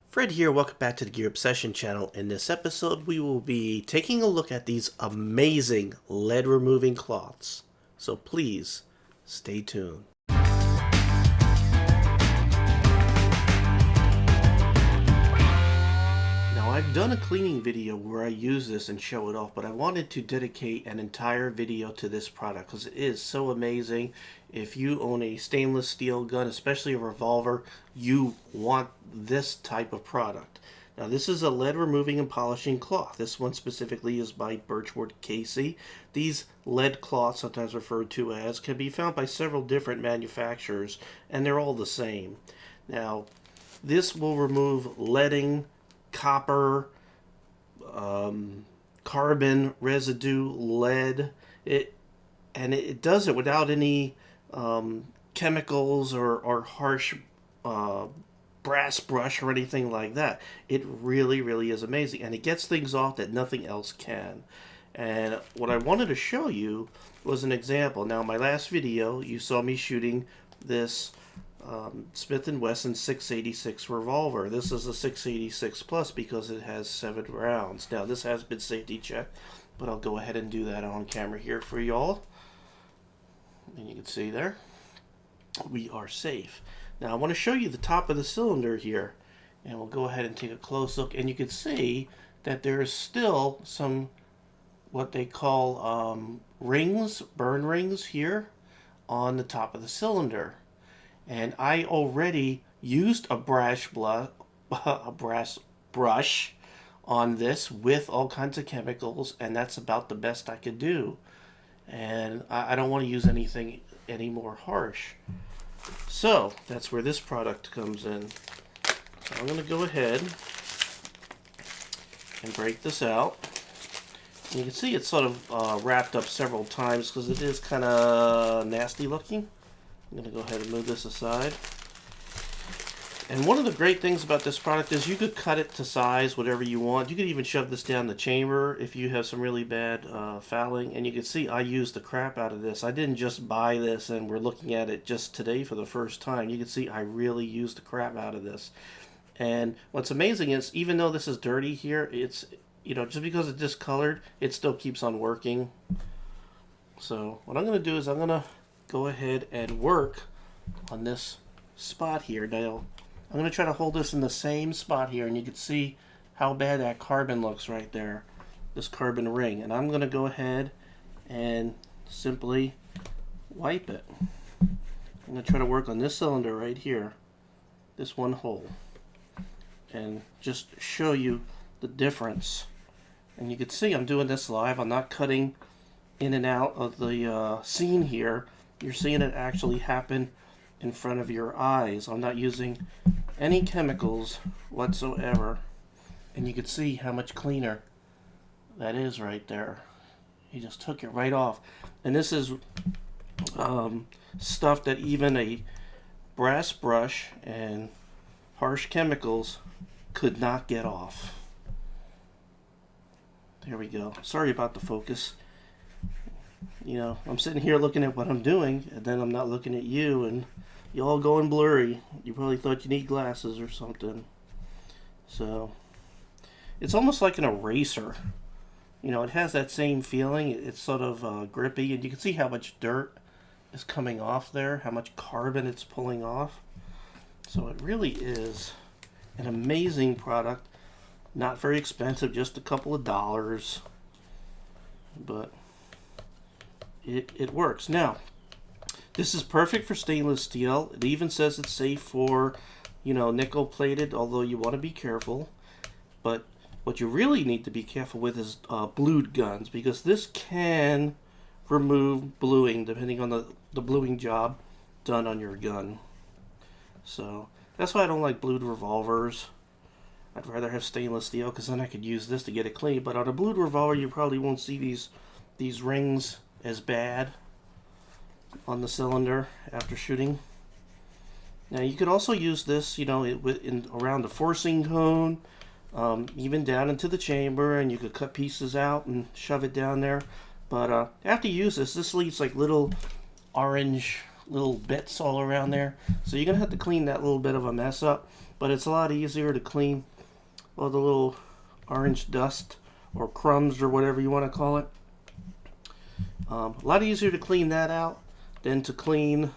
Fred here, welcome back to the Gear Obsession channel. In this episode, we will be taking a look at these amazing lead removing cloths. So please, stay tuned. Now, I've done a cleaning video where I use this and show it off, but I wanted to dedicate an entire video to this product because it is so amazing. If you own a stainless steel gun, especially a revolver, you want this type of product. Now, this is a lead removing and polishing cloth. This one specifically is by Birchwood Casey. These lead cloths, sometimes referred to as, can be found by several different manufacturers, and they're all the same. Now, this will remove leading, copper, carbon residue, lead. It does it without any chemicals or harsh brass brush or anything like that. It really is amazing, and it gets things off that nothing else can. And what I wanted to show you was an example. Now, in my last video, you saw me shooting this Smith & Wesson 686 revolver. This is a 686 plus because it has 7 rounds. Now, this has been safety checked, but I'll go ahead and do that on camera here for y'all. And you can see there, we are safe. Now, I want to show you the top of the cylinder here, and we'll go ahead and take a close look, and you can see that there is still some what they call rings, burn rings here on the top of the cylinder. And I already used a brass brush on this with all kinds of chemicals, and that's about the best I could do. And I don't want to use anything any more harsh. So that's where this product comes in. So I'm going to go ahead and break this out. And you can see it's sort of wrapped up several times because it is kind of nasty looking. I'm going to go ahead and move this aside. And one of the great things about this product is you could cut it to size, whatever you want. You could even shove this down the chamber if you have some really bad fouling. And you can see I used the crap out of this. I didn't just buy this and we're looking at it just today for the first time. You can see I really used the crap out of this. And what's amazing is even though this is dirty here, it's, you know, just because it's discolored, it still keeps on working. So what I'm going to do is I'm going to go ahead and work on this spot here. Now, I'm going to try to hold this in the same spot here, and you can see how bad that carbon looks right there, this carbon ring. And I'm going to go ahead and simply wipe it. I'm going to try to work on this cylinder right here, this one hole, and just show you the difference. And you can see I'm doing this live. I'm not cutting in and out of the scene here. You're seeing it actually happen in front of your eyes. I'm not using any chemicals whatsoever, and you can see how much cleaner that is right there. He just took it right off. And this is stuff that even a brass brush and harsh chemicals could not get off. There we go. Sorry about the focus. You know, I'm sitting here looking at what I'm doing, and then I'm not looking at you, and you all going blurry. You probably thought you need glasses or something. So, it's almost like an eraser. You know, it has that same feeling. It's sort of grippy, and you can see how much dirt is coming off there, how much carbon it's pulling off. So it really is an amazing product. Not very expensive, just a couple of dollars. But it works. Now, this is perfect for stainless steel. It even says it's safe for, you know, nickel plated, although you want to be careful. But what you really need to be careful with is blued guns, because this can remove bluing depending on the bluing job done on your gun. So that's why I don't like blued revolvers. I'd rather have stainless steel because then I could use this to get it clean. But on a blued revolver, you probably won't see these rings as bad on the cylinder after shooting. Now you could also use this, you know, around the forcing cone, even down into the chamber, and you could cut pieces out and shove it down there. But after you use this leaves like little orange little bits all around there. So you're gonna have to clean that little bit of a mess up. but it's a lot easier to clean all the little orange dust or crumbs or whatever you want to call it. A lot easier to clean that out than to clean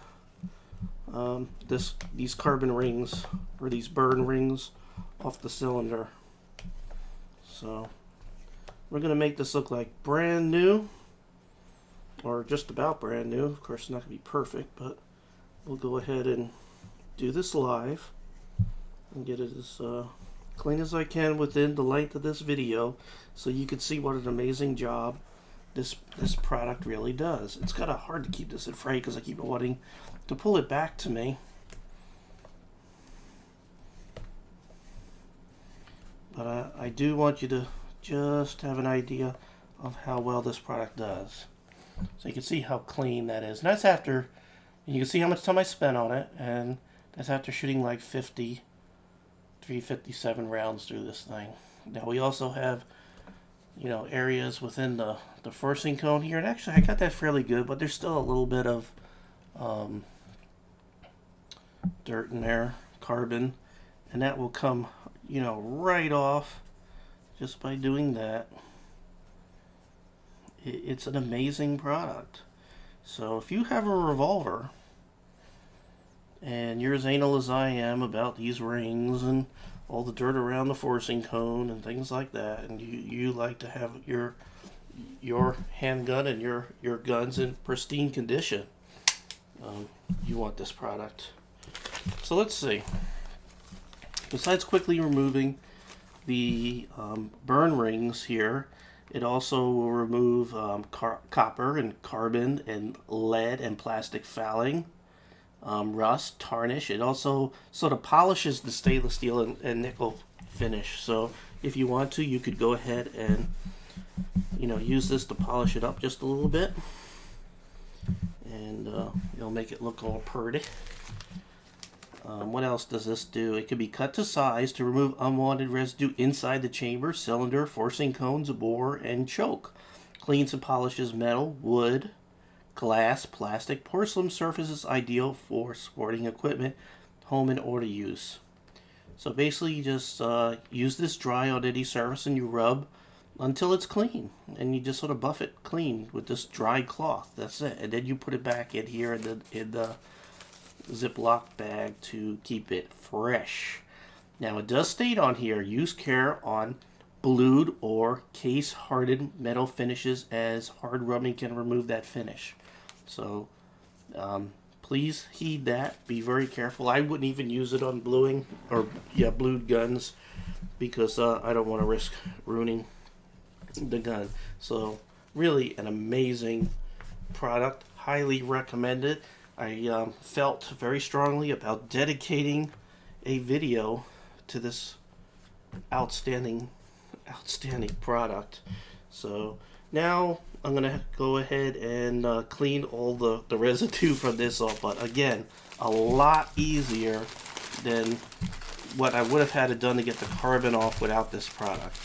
these carbon rings or these burn rings off the cylinder. So we're going to make this look like brand new, or just about brand new. Of course, it's not going to be perfect, but we'll go ahead and do this live and get it as clean as I can within the length of this video, so you can see what an amazing job this product really does. It's kind of hard to keep this in frame because I keep wanting to pull it back to me. But I do want you to just have an idea of how well this product does. So you can see how clean that is. And that's after, you can see how much time I spent on it, and that's after shooting like 357 rounds through this thing. Now we also have, you know, areas within the forcing cone here, and actually I got that fairly good, but there's still a little bit of dirt in there, carbon, and that will come, you know, right off just by doing that. It's an amazing product. So if you have a revolver and you're as anal as I am about these rings and all the dirt around the forcing cone and things like that, and you like to have your handgun and your guns in pristine condition, you want this product. So let's see. Besides quickly removing the burn rings here, it also will remove copper and carbon and lead and plastic fouling, rust, tarnish. It also sort of polishes the stainless steel and nickel finish. So if you want to, you could go ahead and, you know, use this to polish it up just a little bit, and it'll make it look all pretty. What else does this do? It can be cut to size to remove unwanted residue inside the chamber, cylinder, forcing cones, bore, and choke. Cleans and polishes metal, wood, glass, plastic, porcelain surfaces, ideal for sporting equipment, home and auto use. So basically you just use this dry on any surface and you rub until it's clean, and you just sort of buff it clean with this dry cloth. That's it. And then you put it back in here in the Ziploc bag to keep it fresh. Now it does state on here, use care on blued or case hardened metal finishes, as hard rubbing can remove that finish. So please heed that. Be very careful. I wouldn't even use it on blued guns because I don't want to risk ruining the gun. So really an amazing product. Highly recommended. I felt very strongly about dedicating a video to this outstanding product. So now I'm going to go ahead and clean all the residue from this off. But again, a lot easier than what I would have had it done to get the carbon off without this product.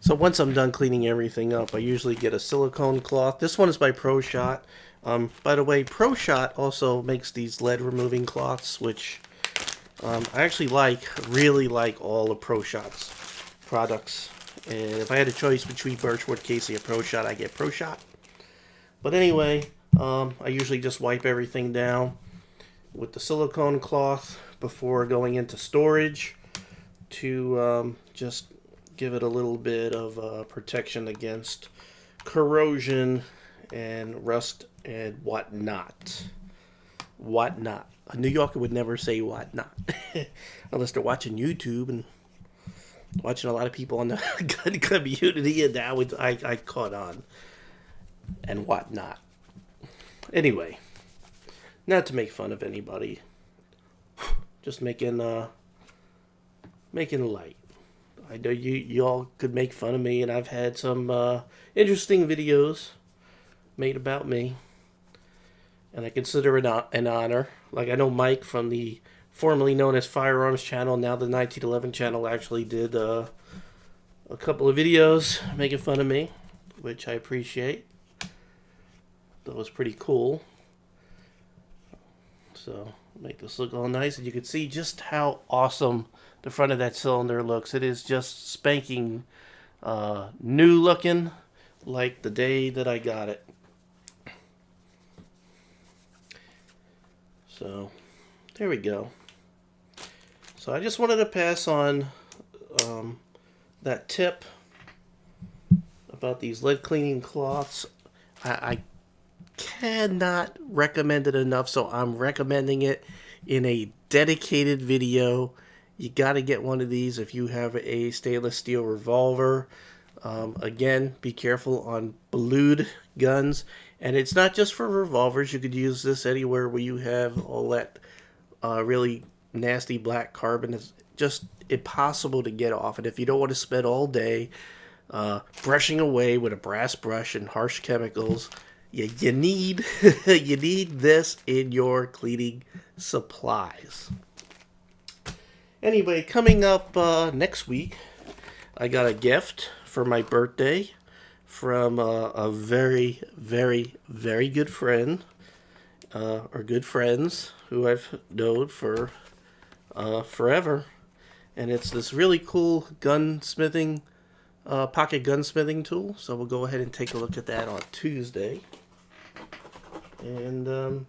So once I'm done cleaning everything up, I usually get a silicone cloth. This one is by ProShot. By the way, ProShot also makes these lead removing cloths, which I actually really like all of ProShot's products. And if I had a choice between Birchwood, Casey, or ProShot, I get ProShot. But anyway, I usually just wipe everything down with the silicone cloth before going into storage to just give it a little bit of protection against corrosion and rust and whatnot. Whatnot. A New Yorker would never say whatnot unless they're watching YouTube and watching a lot of people on the gun community, and now I caught on. And whatnot. Anyway, not to make fun of anybody, just making light. I know you all could make fun of me, and I've had some interesting videos made about me, and I consider it an honor. Like, I know Mike from the formerly known as Firearms channel, now the 1911 channel, actually did a couple of videos making fun of me, which I appreciate. That was pretty cool. So Make this look all nice, and you can see just how awesome the front of that cylinder looks. It is just spanking new looking, like the day that I got it. So there we go. So I just wanted to pass on that tip about these lead cleaning cloths. I cannot recommend it enough, so I'm recommending it in a dedicated video. You got to get one of these if you have a stainless steel revolver. Again, be careful on blued guns, and it's not just for revolvers. You could use this anywhere where you have all that really nasty black carbon. It's just impossible to get off, and if you don't want to spend all day brushing away with a brass brush and harsh chemicals, you need you need this in your cleaning supplies. Anyway, coming up next week, I got a gift for my birthday from a very, very, very good friend, or good friends who I've known for forever, and it's this really cool gunsmithing, pocket gunsmithing tool. So we'll go ahead and take a look at that on Tuesday. And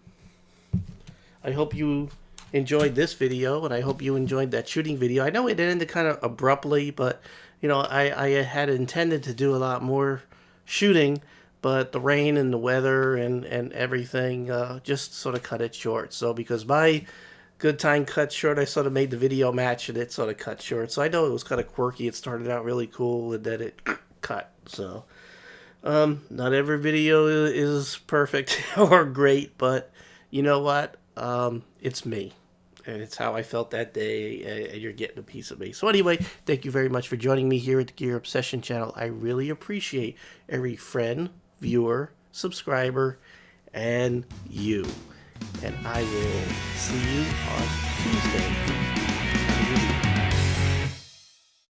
I hope you enjoyed this video, and I hope you enjoyed that shooting video. I know it ended kind of abruptly, but you know, I had intended to do a lot more shooting, but the rain and the weather and everything just sort of cut it short. So because my good time cut short, I sort of made the video match, and it sort of cut short. So I know it was kind of quirky. It started out really cool, and then it cut. So not every video is perfect or great, but you know what? It's me, and it's how I felt that day, and you're getting a piece of me. So anyway, thank you very much for joining me here at the Gear Obsession channel. I really appreciate every friend, viewer, subscriber, and you. And I will see